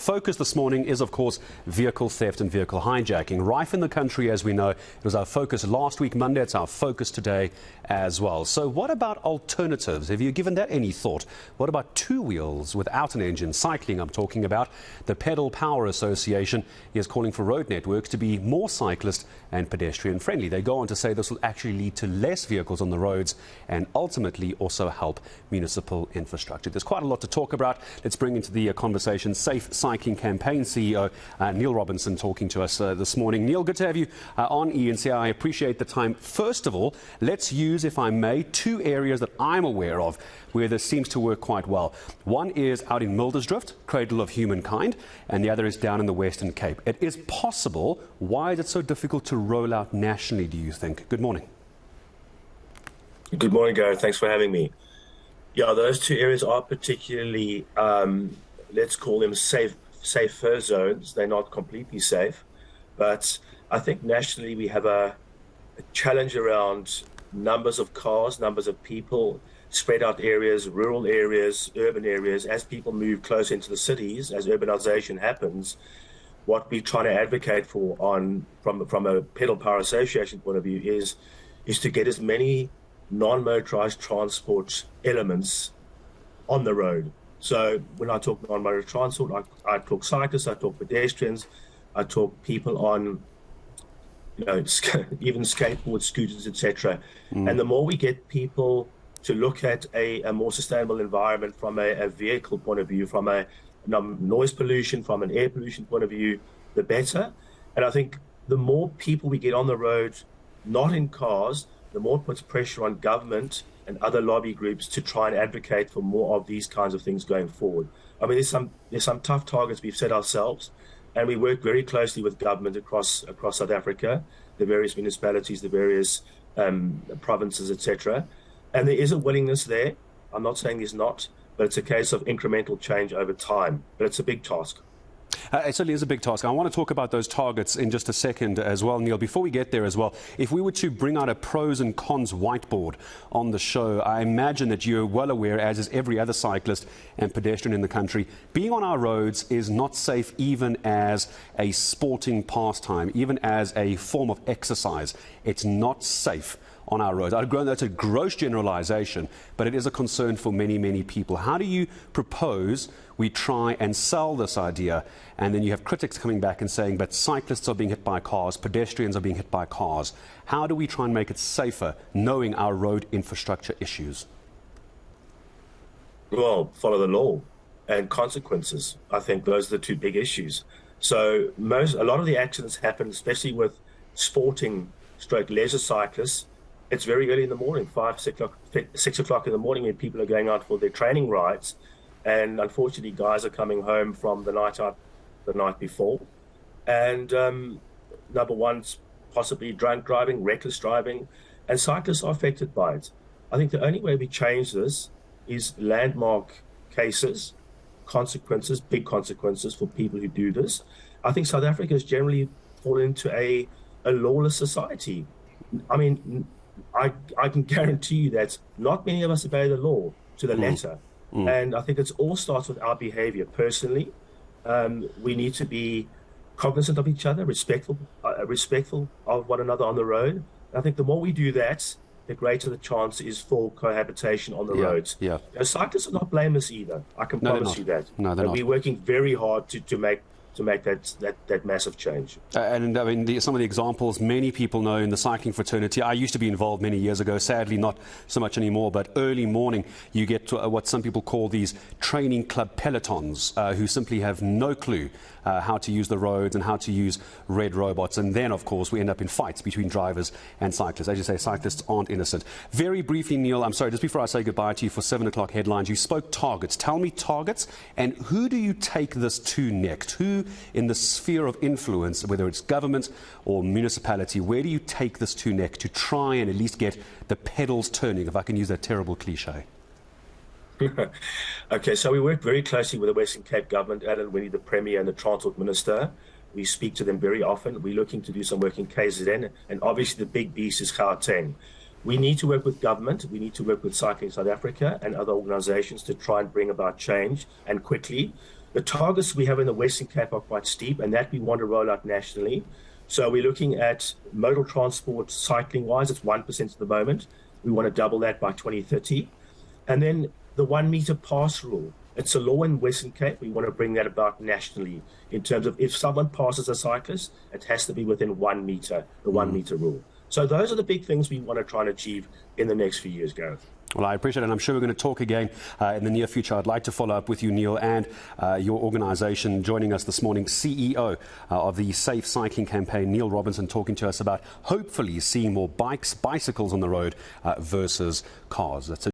Focus this morning is, of course, vehicle theft and vehicle hijacking. Rife in the country, as we know. It was our focus last week, Monday. It's our focus today as well. So what about alternatives? Have you given that any thought? What about two wheels without an engine? Cycling, I'm talking about. The Pedal Power Association is calling for road networks to be more cyclist and pedestrian friendly. They go on to say this will actually lead to less vehicles on the roads and ultimately also help municipal infrastructure. There's quite a lot to talk about. Let's bring into the conversation Safe Cycling Campaign CEO Neil Robinson talking to us this morning. Neil, good to have you on eNCA. I appreciate the time. First of all, let's use, if I may, two areas that I'm aware of where this seems to work quite well. One is out in Mildersdrift, cradle of humankind, and the other is down in the Western Cape. It is possible. Why is it so difficult to roll out nationally, do you think? Good morning. Good morning, Gareth. Thanks for having me. Yeah, those two areas are particularly, let's call them safer zones. They're not completely safe, but I think nationally we have a challenge around numbers of cars, numbers of people, spread out areas, rural areas, urban areas. As people move closer into the cities, as urbanization happens, what we're trying to advocate for from a Pedal Power Association point of view is to get as many non-motorized transport elements on the road. So when I talk non-motorized transport, I talk cyclists, I talk pedestrians, I talk people on, even skateboards, scooters, etc. And the more we get people to look at a more sustainable environment from a vehicle point of view, from a noise pollution, from an air pollution point of view, the better. And I think the more people we get on the road, not in cars, the more it puts pressure on government and other lobby groups to try and advocate for more of these kinds of things going forward. I mean, there's some tough targets we've set ourselves, and we work very closely with government across South Africa, the various municipalities, the various provinces, etc. And there is a willingness there. I'm not saying there's not, but it's a case of incremental change over time. But it's a big task. It certainly is a big task. I want to talk about those targets in just a second as well, Neil. Before we get there as well, if we were to bring out a pros and cons whiteboard on the show, I imagine that you're well aware, as is every other cyclist and pedestrian in the country, being on our roads is not safe even as a sporting pastime, even as a form of exercise. It's not safe on our roads. That's a gross generalization, but it is a concern for many, many people. How do you propose we try and sell this idea? And then you have critics coming back and saying, but cyclists are being hit by cars, pedestrians are being hit by cars. How do we try and make it safer, knowing our road infrastructure issues? Well, follow the law and consequences. I think those are the two big issues. So a lot of the accidents happen, especially with sporting leisure cyclists. It's very early in the morning, 6 o'clock in the morning, when people are going out for their training rides. And unfortunately, guys are coming home from the night out the night before. And number one's possibly drunk driving, reckless driving, and cyclists are affected by it. I think the only way we change this is landmark cases, consequences, big consequences for people who do this. I think South Africa has generally fallen into a lawless society. I mean, I can guarantee you that not many of us obey the law to the letter. And I think it all starts with our behavior. Personally, we need to be cognizant of each other, respectful of one another on the road. And I think the more we do that, the greater the chance is for cohabitation on the roads. Yeah. Cyclists are not blameless either. I can promise you that. No, they're not. We're working very hard to make that massive change. And I mean, some of the examples many people know in the cycling fraternity. I used to be involved many years ago, sadly not so much anymore, but early morning you get to what some people call these training club pelotons who simply have no clue how to use the roads and how to use red robots. And then, of course, we end up in fights between drivers and cyclists. As you say, cyclists aren't innocent. Very briefly, Neil, I'm sorry, just before I say goodbye to you for 7 o'clock headlines, you spoke targets. Tell me targets, and who do you take this to next? Who in the sphere of influence, whether it's government or municipality, where do you take this to next to try and at least get the pedals turning, if I can use that terrible cliche? Okay, so we work very closely with the Western Cape government, Alan Winnie, the Premier, and the Transport Minister. We speak to them very often. We're looking to do some work in KZN, and obviously the big beast is Gauteng. We need to work with government. We need to work with Cycling South Africa and other organizations to try and bring about change, and quickly. The targets we have in the Western Cape are quite steep, and that we want to roll out nationally. So we're looking at modal transport cycling-wise, it's 1% at the moment. We want to double that by 2030. And then the 1 meter pass rule. It's a law in Western Cape. We want to bring that about nationally in terms of if someone passes a cyclist, it has to be within 1 meter, the 1 meter rule. So those are the big things we want to try and achieve in the next few years, Gareth. Well, I appreciate it, and I'm sure we're going to talk again in the near future. I'd like to follow up with you, Neil, and your organisation joining us this morning, CEO of the Safe Cycling Campaign, Neil Robinson, talking to us about hopefully seeing more bicycles on the road versus cars. That's